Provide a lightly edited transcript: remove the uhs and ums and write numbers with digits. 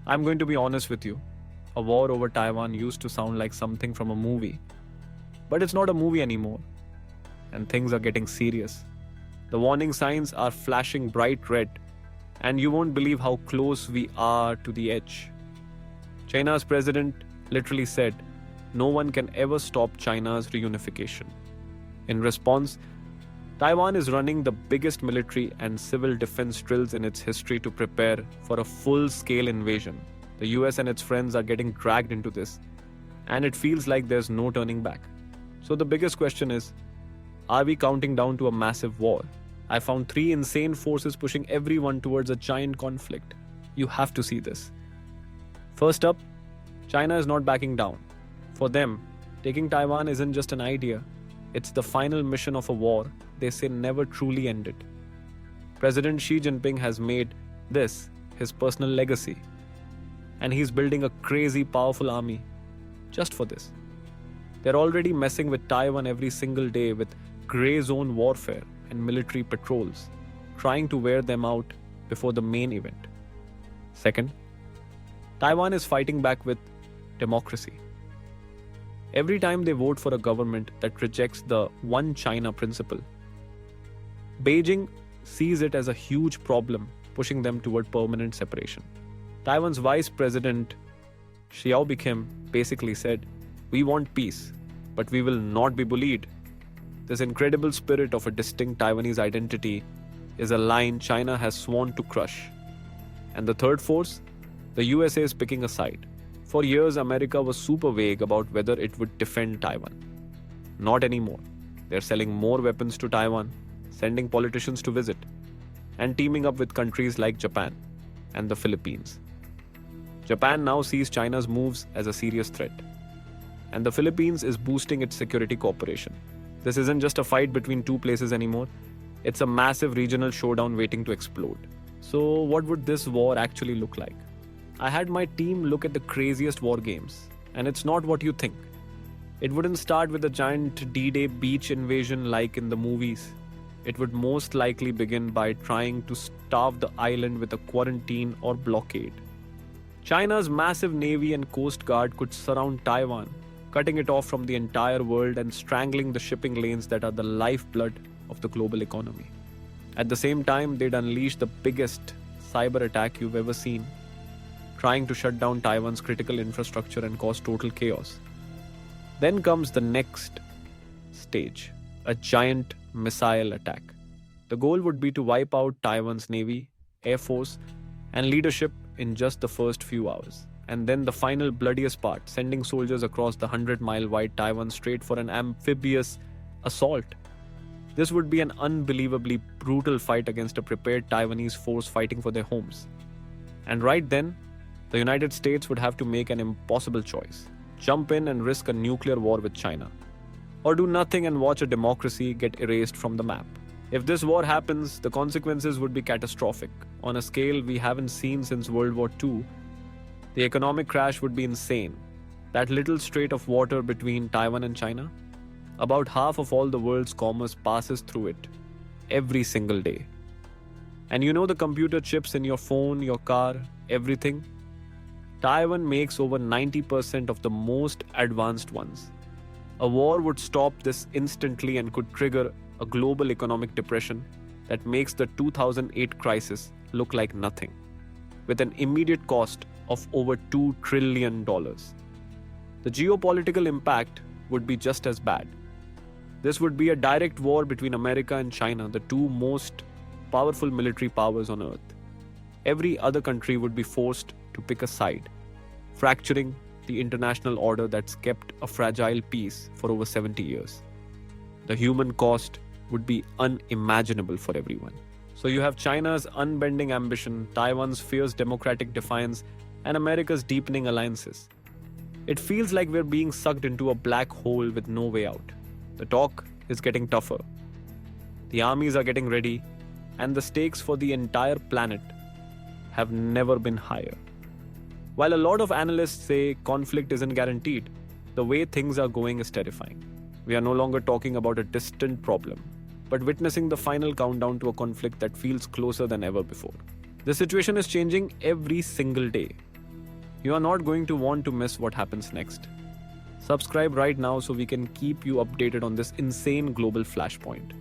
I'm going to be honest with you. A war over Taiwan used to sound like something from a movie, but it's not a movie anymore, and things are getting serious. The warning signs are flashing bright red, and you won't believe how close we are to the edge. China's president literally said, no one can ever stop China's reunification. In response, Taiwan is running the biggest military and civil defense drills in its history to prepare for a full scale invasion. The US and its friends are getting dragged into this, and it feels like there's no turning back. So, the biggest question is, are we counting down to a massive war? I found three insane forces pushing everyone towards a giant conflict. You have to see this. First up, China is not backing down. For them, taking Taiwan isn't just an idea, it's the final mission of a war they say never truly ended. President Xi Jinping has made this his personal legacy, and he's building a crazy powerful army just for this. They're already messing with Taiwan every single day with gray zone warfare and military patrols, trying to wear them out before the main event. Second, Taiwan is fighting back with democracy. Every time they vote for a government that rejects the one China principle, Beijing sees it as a huge problem, pushing them toward permanent separation. Taiwan's vice president, Xiao Bikim, basically said, we want peace, but we will not be bullied. This incredible spirit of a distinct Taiwanese identity is a line China has sworn to crush. And the third force, the USA is picking a side. For years, America was super vague about whether it would defend Taiwan. Not anymore. They're selling more weapons to Taiwan, sending politicians to visit, and teaming up with countries like Japan and the Philippines. Japan now sees China's moves as a serious threat, and the Philippines is boosting its security cooperation. This isn't just a fight between two places anymore, it's a massive regional showdown waiting to explode. So, what would this war actually look like? I had my team look at the craziest war games, and it's not what you think. It wouldn't start with a giant D-Day beach invasion like in the movies. It would most likely begin by trying to starve the island with a quarantine or blockade. China's massive navy and coast guard could surround Taiwan, cutting it off from the entire world and strangling the shipping lanes that are the lifeblood of the global economy. At the same time, they'd unleash the biggest cyber attack you've ever seen, trying to shut down Taiwan's critical infrastructure and cause total chaos. Then comes the next stage, a giant missile attack. The goal would be to wipe out Taiwan's navy, air force, and leadership in just the first few hours. And then the final bloodiest part, sending soldiers across the 100-mile wide Taiwan Strait for an amphibious assault. This would be an unbelievably brutal fight against a prepared Taiwanese force fighting for their homes. And right then, the United States would have to make an impossible choice: jump in and risk a nuclear war with China, or do nothing and watch a democracy get erased from the map. If this war happens, the consequences would be catastrophic, on a scale we haven't seen since World War II. The economic crash would be insane. That little strait of water between Taiwan and China, about half of all the world's commerce passes through it every single day. And you know the computer chips in your phone, your car, everything? Taiwan makes over 90% of the most advanced ones. A war would stop this instantly and could trigger a global economic depression that makes the 2008 crisis look like nothing, with an immediate cost of over $2 trillion. The geopolitical impact would be just as bad. This would be a direct war between America and China, the two most powerful military powers on earth. Every other country would be forced to pick a side, fracturing the international order that's kept a fragile peace for over 70 years. The human cost would be unimaginable for everyone. So you have China's unbending ambition, Taiwan's fierce democratic defiance, and America's deepening alliances. It feels like we're being sucked into a black hole with no way out. The talk is getting tougher. The armies are getting ready, and the stakes for the entire planet have never been higher. While a lot of analysts say conflict isn't guaranteed, the way things are going is terrifying. We are no longer talking about a distant problem, but witnessing the final countdown to a conflict that feels closer than ever before. The situation is changing every single day. You are not going to want to miss what happens next. Subscribe right now so we can keep you updated on this insane global flashpoint.